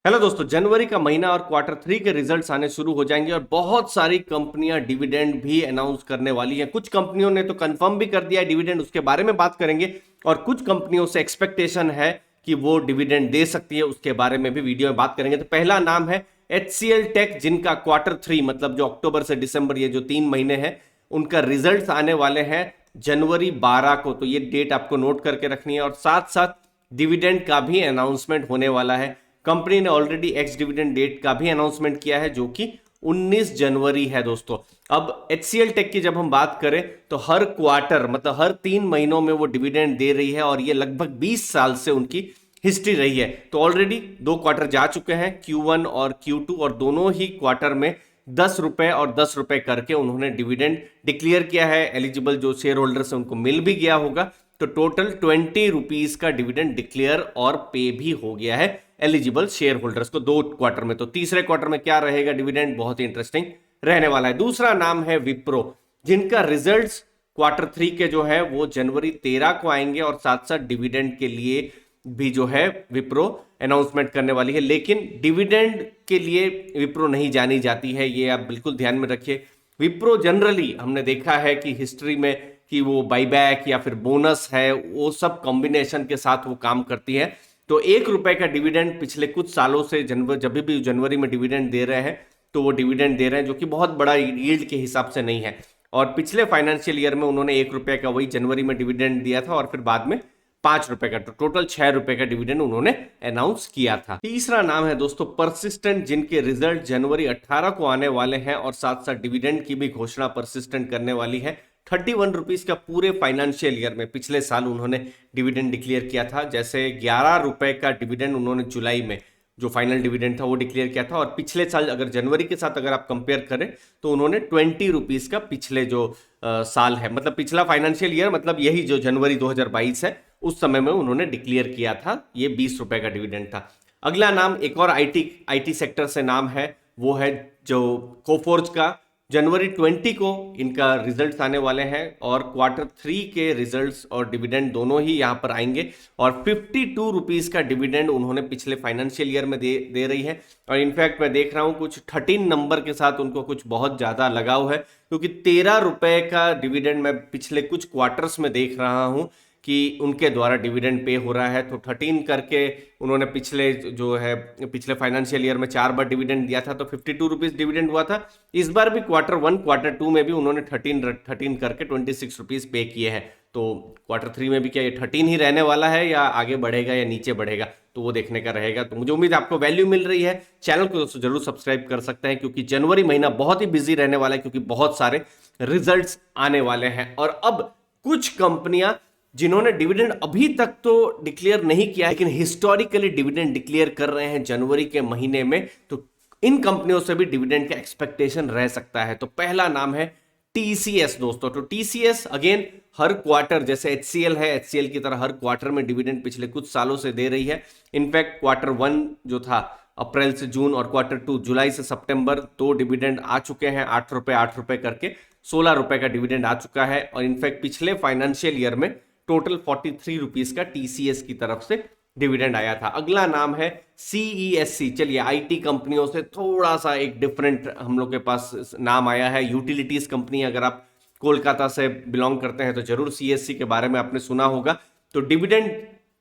Hello दोस्तों, जनवरी का महीना और क्वार्टर थ्री के रिजल्ट्स आने शुरू हो जाएंगे और बहुत सारी कंपनियां डिविडेंड भी अनाउंस करने वाली हैं। कुछ कंपनियों ने तो कंफर्म भी कर दिया है डिविडेंड, उसके बारे में बात करेंगे। और कुछ कंपनियों से एक्सपेक्टेशन है कि वो डिविडेंड दे सकती है, उसके बारे में भी वीडियो में बात करेंगे। तो पहला नाम है HCL टेक, जिनका क्वार्टर थ्री मतलब जो अक्टूबर से दिसंबर ये जो 3 महीने हैं उनका रिजल्ट आने वाले हैं जनवरी 12 को। तो ये डेट आपको नोट करके रखनी है और साथ साथ डिविडेंड का भी अनाउंसमेंट होने वाला है। कंपनी ने ऑलरेडी एक्स डिविडेंड डेट का भी अनाउंसमेंट किया है जो कि 19 जनवरी है दोस्तों। अब HCL टेक की जब हम बात करें तो हर क्वार्टर मतलब हर 3 महीनों में वो डिविडेंड दे रही है और ये लगभग 20 साल से उनकी हिस्ट्री रही है। तो ऑलरेडी 2 क्वार्टर जा चुके हैं, Q1 और Q2, और दोनों ही क्वार्टर में 10 रुपए और 10 रुपए करके उन्होंने डिविडेंड डिक्लेयर किया है। एलिजिबल जो शेयर होल्डर्स है उनको मिल भी गया होगा। तो टोटल 20 रुपीज का डिविडेंड डिक्लेयर और पे भी हो गया है एलिजिबल शेयर होल्डर्स को 2 क्वार्टर में। तो तीसरे क्वार्टर में क्या रहेगा डिविडेंड, बहुत ही इंटरेस्टिंग रहने वाला है। दूसरा नाम है विप्रो, जिनका रिजल्ट्स क्वार्टर थ्री के जो है वो जनवरी 13 को आएंगे और साथ साथ डिविडेंड के लिए भी जो है विप्रो अनाउंसमेंट करने वाली है। लेकिन डिविडेंड के लिए विप्रो नहीं जानी जाती है, ये आप बिल्कुल ध्यान में रखिए। विप्रो जनरली हमने देखा है कि हिस्ट्री में कि वो बाईबैक या फिर बोनस है, वो सब कॉम्बिनेशन के साथ वो काम करती है। तो 1 रुपए का डिविडेंड पिछले कुछ सालों से जब भी जनवरी में डिविडेंड दे रहे हैं तो वो डिविडेंड दे रहे हैं, जो कि बहुत बड़ा यील्ड के हिसाब से नहीं है। और पिछले फाइनेंशियल ईयर में उन्होंने 1 रुपए का वही जनवरी में डिविडेंड दिया था और फिर बाद में 5 रुपए का, तो टोटल 6 रुपए का डिविडेंड उन्होंने अनाउंस किया था। तीसरा नाम है दोस्तों परसिस्टेंट, जिनके रिजल्ट जनवरी 18 को आने वाले हैं और साथ साथ डिविडेंड की भी घोषणा परसिस्टेंट करने वाली है। 31 रुपीज का पूरे फाइनेंशियल ईयर में पिछले साल उन्होंने डिविडेंड डिक्लेयर किया था। जैसे 11 रुपए का डिविडेंड उन्होंने जुलाई में जो फाइनल डिविडेंड था वो डिक्लेयर किया था, और पिछले साल अगर जनवरी के साथ अगर आप कंपेयर करें तो उन्होंने 20 रुपीज का पिछले जो साल है मतलब पिछला फाइनेंशियल ईयर मतलब यही जो जनवरी 2022 है उस समय में उन्होंने डिक्लेयर किया था, ये 20 रुपए का डिविडेंड था। अगला नाम एक और आईटी सेक्टर से नाम है, वो है जो कोफोर्ज का। जनवरी 20 को इनका रिजल्ट्स आने वाले हैं और क्वार्टर थ्री के रिजल्ट्स और डिविडेंड दोनों ही यहां पर आएंगे। और 52 रुपीज का डिविडेंड उन्होंने पिछले फाइनेंशियल ईयर में दे रही है। और इनफैक्ट मैं देख रहा हूं कुछ 13 नंबर के साथ उनको कुछ बहुत ज्यादा लगाव है, क्योंकि 13 रुपए का डिविडेंड मैं पिछले कुछ क्वार्टर्स में देख रहा हूं कि उनके द्वारा डिविडेंड पे हो रहा है। तो 13 करके उन्होंने पिछले फाइनेंशियल ईयर में 4 बार डिविडेंड दिया था, तो 52 रुपीज डिविडेंड हुआ था। इस बार भी क्वार्टर वन क्वार्टर टू में भी उन्होंने 13 करके 26 रुपीज पे किए हैं। तो क्वार्टर थ्री में भी क्या ये 13 ही रहने वाला है या आगे बढ़ेगा या नीचे बढ़ेगा, तो वो देखने का रहेगा। तो मुझे उम्मीद आपको वैल्यू मिल रही है। चैनल को दोस्तों जरूर सब्सक्राइब कर सकते हैं, क्योंकि जनवरी महीना बहुत ही बिजी रहने वाला है, क्योंकि बहुत सारे रिजल्ट्स आने वाले हैं। और अब कुछ कंपनियां जिन्होंने डिविडेंड अभी तक तो डिक्लेयर नहीं किया, लेकिन हिस्टोरिकली डिविडेंड डिक्लेयर कर रहे हैं जनवरी के महीने में, तो इन कंपनियों से भी डिविडेंड का एक्सपेक्टेशन रह सकता है। तो पहला नाम है TCS दोस्तों। तो TCS अगेन हर क्वार्टर, जैसे HCL है, HCL की तरह हर क्वार्टर में डिविडेंड पिछले कुछ सालों से दे रही है। इनफैक्ट क्वार्टर वन जो था अप्रैल से जून और क्वार्टर टू जुलाई से सितंबर, 2 डिविडेंड आ चुके हैं, 8 रुपए करके 16 रुपए का डिविडेंड आ चुका है। और इनफैक्ट पिछले फाइनेंशियल ईयर में टोटल 43 रुपीज का TCS की तरफ से डिविडेंड आया था। अगला नाम है CESC। चलिए आईटी कंपनियों से थोड़ा सा एक डिफरेंट हम लोग के पास नाम आया है, यूटिलिटीज कंपनी। अगर आप कोलकाता से बिलोंग करते हैं तो जरूर CESC के बारे में आपने सुना होगा। तो डिविडेंड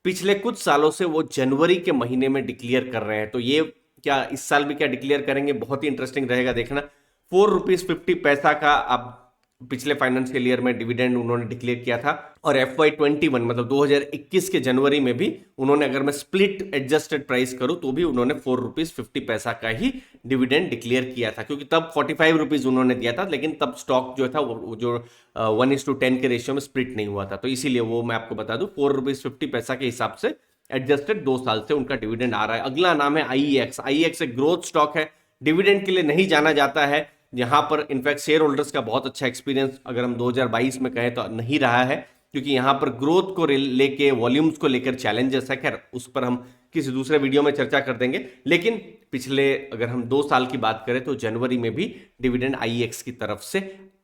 पिछले कुछ सालों से वो जनवरी के महीने में डिक्लेयर कर रहे हैं। तो ये क्या इस साल भी क्या डिक्लेयर करेंगे, बहुत ही इंटरेस्टिंग रहेगा देखना। 4 रुपीज 50 का आप पिछले फाइनेंशियल ईयर में डिविडेंड उन्होंने डिक्लेयर किया था। और FY21 मतलब 2021 के जनवरी में भी उन्होंने, अगर मैं स्प्लिट एडजस्टेड प्राइस करूं तो भी उन्होंने 4 रुपीज 50 का ही डिविडेंड डिक्लेयर किया था, क्योंकि तब 45 रुपीज उन्होंने दिया था, लेकिन तब स्टॉक जो था वो जो 1:10 के रेशियो में स्प्लिट नहीं हुआ था। तो इसीलिए वो मैं आपको बता दूं 4 रुपीज 50 के हिसाब से एडजस्टेड 2 साल से उनका डिविडेंड आ रहा है। अगला नाम है IEX। IEX एक ग्रोथ स्टॉक है, डिविडेंड के लिए नहीं जाना जाता है। यहाँ पर इनफैक्ट शेयर होल्डर्स का बहुत अच्छा एक्सपीरियंस अगर हम 2022 में कहें तो नहीं रहा है, क्योंकि यहाँ पर ग्रोथ को लेके, वॉल्यूम्स को लेकर चैलेंजेस है। खैर उस पर हम किसी दूसरे वीडियो में चर्चा कर देंगे। लेकिन पिछले अगर हम 2 साल की बात करें तो जनवरी में भी डिविडेंड IEX की तरफ से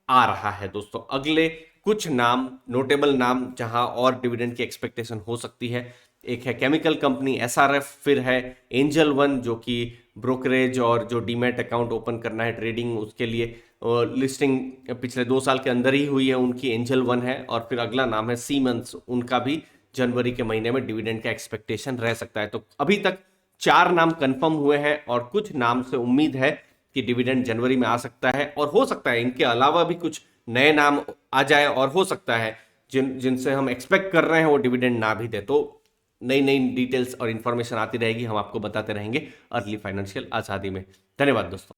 आ रहा है दोस्तों। अगले कुछ नाम, नोटेबल नाम जहां और डिविडेंड की एक्सपेक्टेशन हो सकती है, एक है केमिकल कंपनी एसआरएफ, फिर है एंजल वन जो कि ब्रोकरेज और जो डीमैट अकाउंट ओपन करना है ट्रेडिंग उसके लिए, लिस्टिंग पिछले 2 साल के अंदर ही हुई है उनकी, एंजल वन है। और फिर अगला नाम है सीमेंस, उनका भी जनवरी के महीने में डिविडेंड का एक्सपेक्टेशन रह सकता है। तो अभी तक 4 नाम कंफर्म हुए हैं और कुछ नाम से उम्मीद है कि डिविडेंड जनवरी में आ सकता है, और हो सकता है इनके अलावा भी कुछ नए नाम आ जाए, और हो सकता है जिनसे हम एक्सपेक्ट कर रहे हैं वो डिविडेंड ना भी दे। तो नई नई डिटेल्स और इन्फॉर्मेशन आती रहेगी, हम आपको बताते रहेंगे अर्ली फाइनेंशियल आज़ादी में। धन्यवाद दोस्तों।